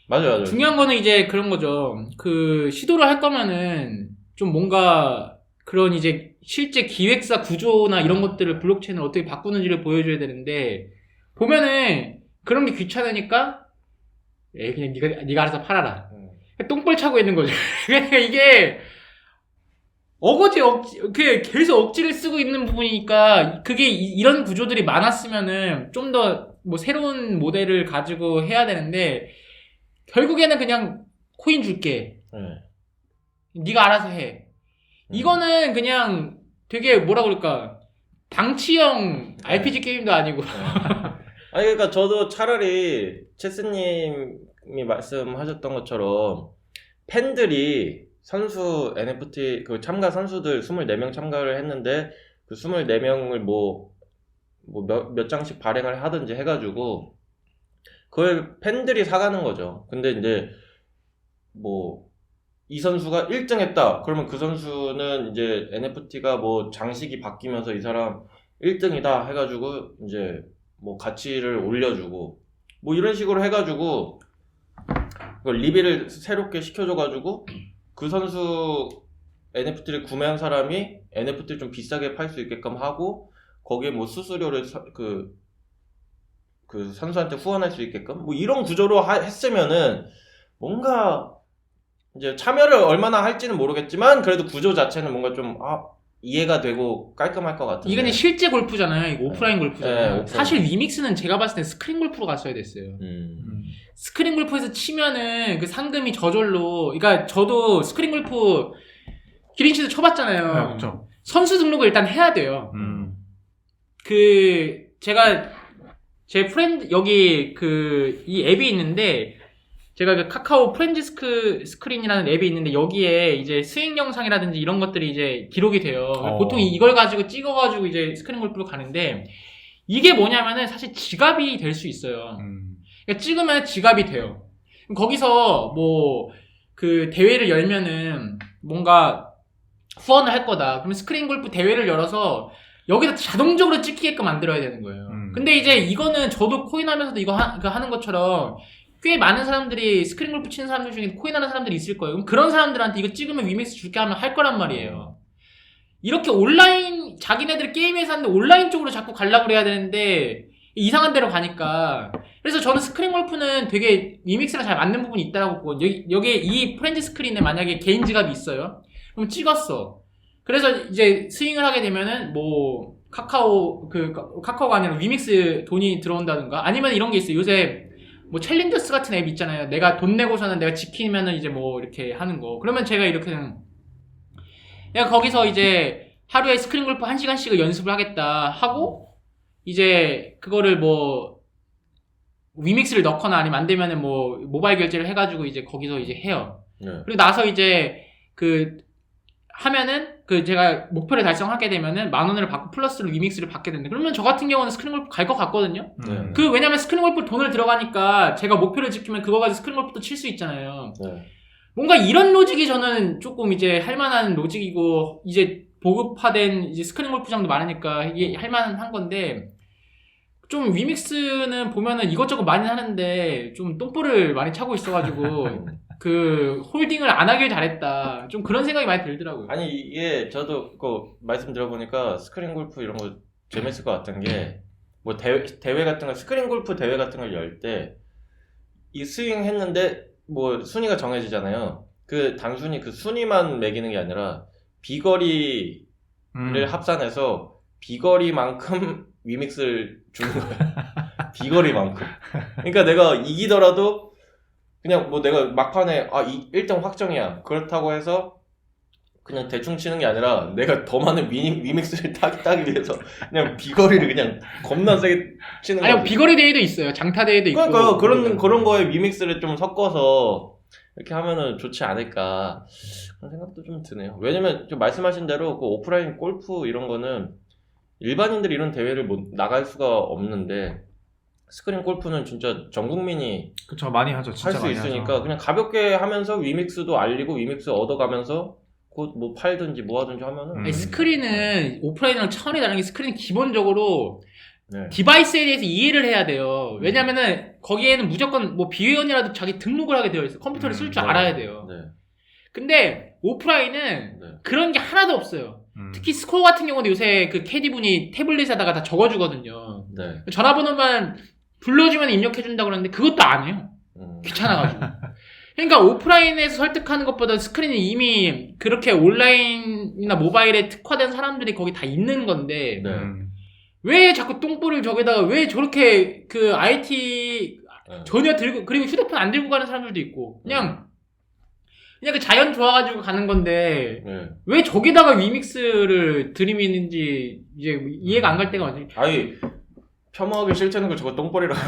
맞아요. 중요한 거는 이제 그런 거죠. 그 시도를 할 거면은 좀 뭔가 그런 이제 실제 기획사 구조나 이런 것들을 블록체인을 어떻게 바꾸는지를 보여줘야 되는데 보면은 그런 게 귀찮으니까 그냥 네가 알아서 팔아라. 똥볼 차고 있는 거죠. 그러니까 이게 계속 억지를 쓰고 있는 부분이니까 그게 이런 구조들이 많았으면은 좀 더 뭐 새로운 모델을 가지고 해야 되는데 결국에는 그냥 코인 줄게. 네가 알아서 해. 이거는 그냥 되게 뭐라 그럴까 방치형 RPG 게임도 아니고 아니 그러니까 저도 차라리 체스님이 말씀하셨던 것처럼 팬들이 선수 NFT 그 참가 선수들 24명 참가를 했는데 그 24명을 몇 장씩 발행을 하든지 해가지고 그걸 팬들이 사가는 거죠. 근데 이제 뭐 이 선수가 1등 했다. 그러면 그 선수는 이제 NFT가 뭐 장식이 바뀌면서 이 사람 1등이다 해가지고 이제 뭐 가치를 올려주고 뭐 이런 식으로 해가지고 그걸 리빌을 새롭게 시켜줘가지고 그 선수 NFT를 구매한 사람이 NFT를 좀 비싸게 팔 수 있게끔 하고 거기에 뭐 수수료를 그 선수한테 후원할 수 있게끔 뭐 이런 구조로 했으면은 뭔가 이제 참여를 얼마나 할지는 모르겠지만 그래도 구조 자체는 뭔가 좀 이해가 되고 깔끔할 것 같은데. 이거는 실제 골프잖아요. 이거 오프라인 골프잖아요. 네, 오프라인. 사실 위믹스는 제가 봤을 때 스크린 골프로 갔어야 됐어요. 스크린 골프에서 치면은 그 상금이 저절로, 그러니까 저도 스크린 골프 기린씨도 쳐봤잖아요. 네, 그렇죠. 선수 등록을 일단 해야 돼요. 제가 제 프렌드 여기 이 앱이 있는데 제가 그 카카오 프렌즈 스크린이라는 앱이 있는데 여기에 이제 스윙 영상이라든지 이런 것들이 이제 기록이 돼요. 보통 이걸 가지고 찍어가지고 이제 스크린 골프로 가는데 이게 뭐냐면은 사실 지갑이 될 수 있어요. 그러니까 찍으면 지갑이 돼요. 거기서 뭐 그 대회를 열면은 뭔가 후원을 할 거다. 그러면 스크린 골프 대회를 열어서 여기다 자동적으로 찍히게끔 만들어야 되는 거예요. 근데 이제 이거는 저도 코인 하면서도 이거 하는 것처럼 꽤 많은 사람들이 스크린 골프 치는 사람들 중에 코인 하는 사람들이 있을 거예요. 그럼 그런 사람들한테 이거 찍으면 위믹스 줄게 하면 할 거란 말이에요. 이렇게 온라인, 자기네들 게임에서 하는데 온라인 쪽으로 자꾸 가려고 그래야 되는데 이상한 데로 가니까. 그래서 저는 스크린 골프는 되게 위믹스랑 잘 맞는 부분이 있다고 보고 여기에 이 프렌즈 스크린에 만약에 개인 지갑이 있어요. 그럼 찍었어. 그래서 이제 스윙을 하게 되면은 뭐 카카오가 아니라 위믹스 돈이 들어온다든가 아니면 이런 게 있어요. 요새 뭐 챌린저스 같은 앱 있잖아요. 내가 돈 내고서는 내가 지키면은 이제 뭐 이렇게 하는 거. 그러면 제가 내가 거기서 이제 하루에 스크린 골프 1시간씩을 연습을 하겠다 하고 이제 그거를 뭐 위믹스를 넣거나 아니면 안 되면은 뭐 모바일 결제를 해가지고 이제 거기서 이제 해요. 그리고 나서 이제 하면은 제가 목표를 달성하게 되면은 10,000원을 받고 플러스로 위믹스를 받게 되는데 그러면 저 같은 경우는 스크린 골프 갈 것 같거든요. 왜냐면 스크린 골프 돈을 들어가니까 제가 목표를 지키면 그거 가지고 스크린 골프도 칠 수 있잖아요. 뭔가 이런 로직이 저는 조금 이제 할만한 로직이고 이제 보급화된 이제 스크린 골프장도 많으니까 이게 할만한 건데 좀 위믹스는 보면은 이것저것 많이 하는데 좀 똥볼을 많이 차고 있어가지고 홀딩을 안 하길 잘했다. 좀 그런 생각이 많이 들더라고요. 아니, 이게 저도 말씀 들어보니까 스크린 골프 이런 거 재밌을 것 같은 게, 뭐 대회 같은 거, 스크린 골프 대회 같은 걸 열 때, 이 스윙 했는데, 뭐 순위가 정해지잖아요. 단순히 순위만 매기는 게 아니라, 비거리를 합산해서, 비거리만큼 위믹스를 주는 거야. 비거리만큼. 그러니까 내가 이기더라도, 그냥 뭐 내가 막판에 1등 확정이야. 그렇다고 해서 그냥 대충 치는 게 아니라 내가 더 많은 위믹스를 따기 위해서 그냥 비거리를 그냥 겁나 세게 치는 거야. 아니 비거리 대회도 있어요. 장타 대회도 있고. 그러니까 그런 거에 위믹스를 좀 섞어서 이렇게 하면은 좋지 않을까 그런 생각도 좀 드네요. 왜냐면 좀 말씀하신 대로 오프라인 골프 이런 거는 일반인들이 이런 대회를 나갈 수가 없는데 스크린 골프는 진짜 전 국민이 그쵸, 많이 하죠. 진짜 할 수 많이 있으니까 하죠. 그냥 가볍게 하면서 위믹스도 알리고 위믹스 얻어가면서 곧 뭐 팔든지 뭐 하든지 하면은 아니, 스크린은 오프라인이랑 차원이 다른 게 스크린은 기본적으로 네. 디바이스에 대해서 이해를 해야 돼요. 왜냐면은 거기에는 무조건 뭐 비회원이라도 자기 등록을 하게 되어 있어요. 컴퓨터를 쓸 줄 네. 알아야 돼요. 네. 근데 오프라인은 네. 그런 게 하나도 없어요. 특히 스코어 같은 경우도 요새 캐디분이 태블릿에다가 다 적어주거든요. 네. 전화번호만 불러주면 입력해준다고 그러는데 그것도 안 해요. 귀찮아가지고. 그러니까 오프라인에서 설득하는 것보다 스크린이 이미 그렇게 온라인이나 모바일에 특화된 사람들이 거기 다 있는 건데 네. 왜 자꾸 똥볼을 저기다가 왜 저렇게 IT 전혀 들고 그리고 휴대폰 안 들고 가는 사람들도 있고 그냥 자연 좋아가지고 가는 건데 왜 저기다가 위믹스를 들이미는지 이제 이해가 안 갈 때가 많죠. 아니 펴먹을 싫다는 거 저거 똥벌이라고.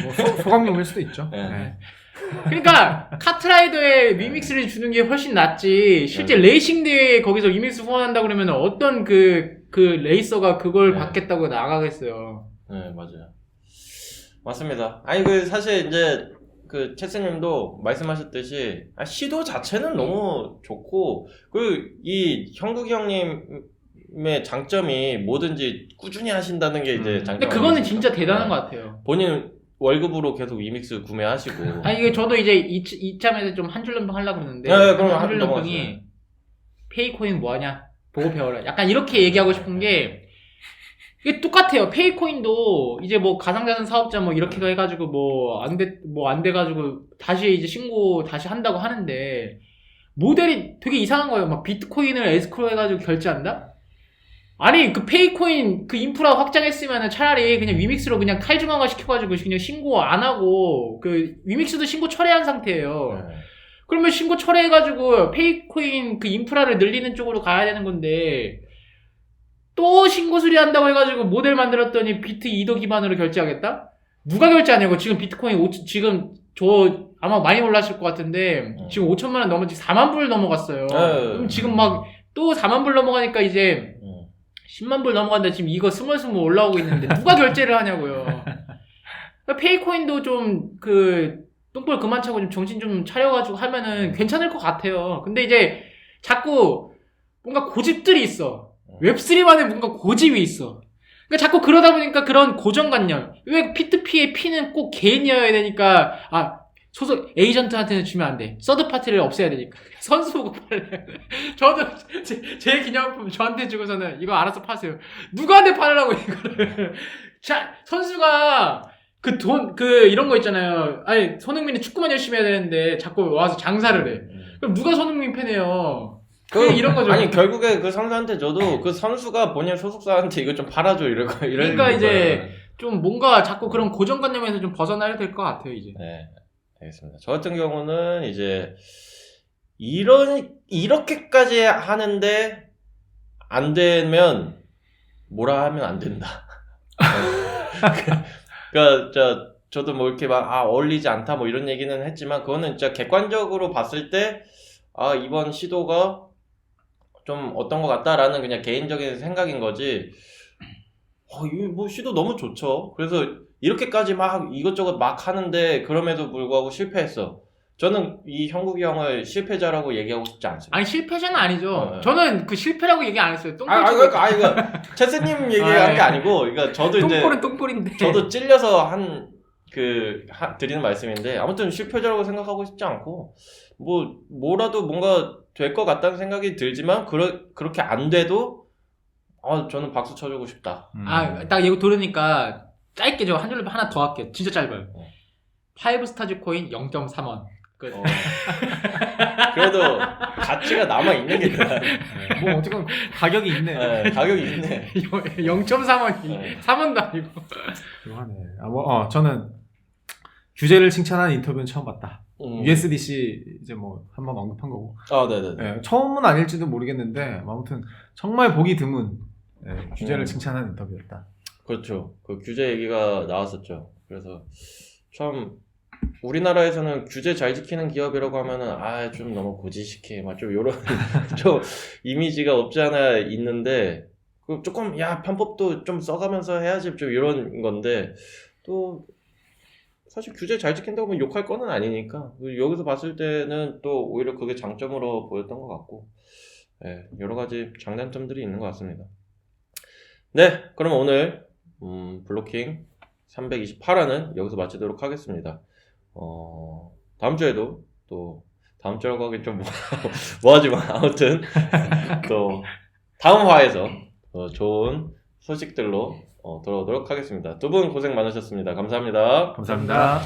뭐 소강용일 수도 있죠. 네. 네. 그러니까 카트라이더에 위믹스를 주는 게 훨씬 낫지. 실제 레이싱 대회에 거기서 위믹스 후원한다 그러면 어떤 그 레이서가 그걸 네. 받겠다고 나가겠어요. 네, 맞아요. 맞습니다. 아니, 그, 사실 이제, 그, 채스님도 말씀하셨듯이, 시도 자체는 너무 좋고, 이 형국이 형님의 장점이 뭐든지 꾸준히 하신다는 게 이제 장점. 근데 그거는 아니겠습니까? 진짜 대단한 네. 것 같아요. 본인 월급으로 계속 위믹스 구매하시고. 아니 이게 저도 이제 이참에서 좀 한 줄 넘방 하려고 그러는데 네, 그럼 한 줄 넘어가세요. 넘방이 페이코인 뭐하냐 보고 배워라. 약간 이렇게 얘기하고 싶은 게 이게 똑같아요. 페이코인도 이제 뭐 가상자산 사업자 뭐 이렇게 해가지고 뭐 안 돼가지고 다시 이제 신고 다시 한다고 하는데 모델이 되게 이상한 거예요. 막 비트코인을 에스크로 해가지고 결제한다? 아니 그 페이코인 그 인프라 확장했으면은 차라리 그냥 위믹스로 그냥 탈중앙화 시켜가지고 그냥 신고 안 하고 그 위믹스도 신고 철회한 상태예요. 네. 그러면 신고 철회해가지고 페이코인 그 인프라를 늘리는 쪽으로 가야 되는 건데 또 신고 수리한다고 해가지고 모델 만들었더니 비트 이더 기반으로 결제하겠다? 누가 결제하냐고. 지금 비트코인 지금 저 아마 많이 올랐을 것 같은데 지금 5천만 원 넘었지 4만 불 넘어갔어요. 그럼 지금 막 또 4만 불 넘어가니까 이제 10만 불 넘어간다. 지금 이거 스물스물 올라오고 있는데 누가 결제를 하냐고요. 그러니까 페이코인도 좀 그 똥볼 그만 차고 좀 정신 좀 차려가지고 하면은 괜찮을 것 같아요. 근데 이제 자꾸 뭔가 고집들이 있어. 웹3만의 뭔가 고집이 있어. 그러니까 자꾸 그러다 보니까 그런 고정관념. 왜 P2P의 P는 꼭 개인이어야 되니까 소속 에이전트한테는 주면 안 돼. 서드파티를 없애야 되니까. 선수 팔래. 저도 제 기념품 저한테 주고서는 이거 알아서 파세요. 누구한테 팔으라고 이거를. 자, 선수가 이런 거 있잖아요. 아니, 손흥민이 축구만 열심히 해야 되는데 자꾸 와서 장사를 해. 그럼 누가 손흥민 팬이에요? 이런 거죠. 아니, 결국에 그 선수한테 줘도 그 선수가 본인 소속사한테 이거 좀 팔아줘, 그러니까 이제 좀 뭔가 자꾸 그런 고정관념에서 좀 벗어나야 될 것 같아요, 이제. 네. 알겠습니다. 저 같은 경우는 이제 이렇게까지 하는데 안 되면 뭐라 하면 안 된다. 그러니까 저도 뭐 이렇게 막 어울리지 않다 뭐 이런 얘기는 했지만 그거는 진짜 객관적으로 봤을 때 이번 시도가 좀 어떤 것 같다라는 그냥 개인적인 생각인 거지. 이거 뭐 시도 너무 좋죠. 그래서 이렇게까지 막 이것저것 막 하는데 그럼에도 불구하고 실패했어. 저는 이 형국이 형을 실패자라고 얘기하고 싶지 않습니다. 아니 실패자는 아니죠. 네. 저는 그 실패라고 얘기 안 했어요. 이거 채스님 얘기한 게 아니고, 그러니까 저도 이제 똥볼은 똥볼인데. 저도 찔려서 드리는 말씀인데 아무튼 실패자라고 생각하고 싶지 않고 뭐라도 뭔가 될 것 같다는 생각이 들지만 그렇게 안 돼도 저는 박수 쳐주고 싶다. 딱 이거 들으니까 짧게 저 한 줄로 하나 더 할게요. 진짜 짧아요. 5스타즈 코인 0.3원. 그래도 가치가 남아있는 게 나아요. 뭐 어쨌건 가격이 있네. 네, 가격이 있네. 0.3원이 네. 3원도 아니고. 그러하네. 저는 규제를 칭찬하는 인터뷰는 처음 봤다. USDC 이제 뭐 한번 언급한 거고. 네네. 네, 처음은 아닐지도 모르겠는데 아무튼 정말 보기 드문 규제를 칭찬하는 인터뷰였다. 그렇죠. 그 규제 얘기가 나왔었죠. 그래서 참 우리나라에서는 규제 잘 지키는 기업이라고 하면은 좀 너무 고지식해 막 좀 요런 좀 이미지가 없지 않아 있는데 그 조금 편법도 좀 써가면서 해야지 좀 이런 건데 또 사실 규제 잘 지킨다고 하면 욕할 거는 아니니까 여기서 봤을 때는 또 오히려 그게 장점으로 보였던 것 같고 여러 가지 장단점들이 있는 것 같습니다. 네, 그럼 오늘 블로킹 328화는 여기서 마치도록 하겠습니다. 다음 주에도 또 다음 주라고 하긴 좀 뭐하지만 아무튼 또 다음 화에서 좋은 소식들로 돌아오도록 하겠습니다. 두 분 고생 많으셨습니다. 감사합니다. 감사합니다.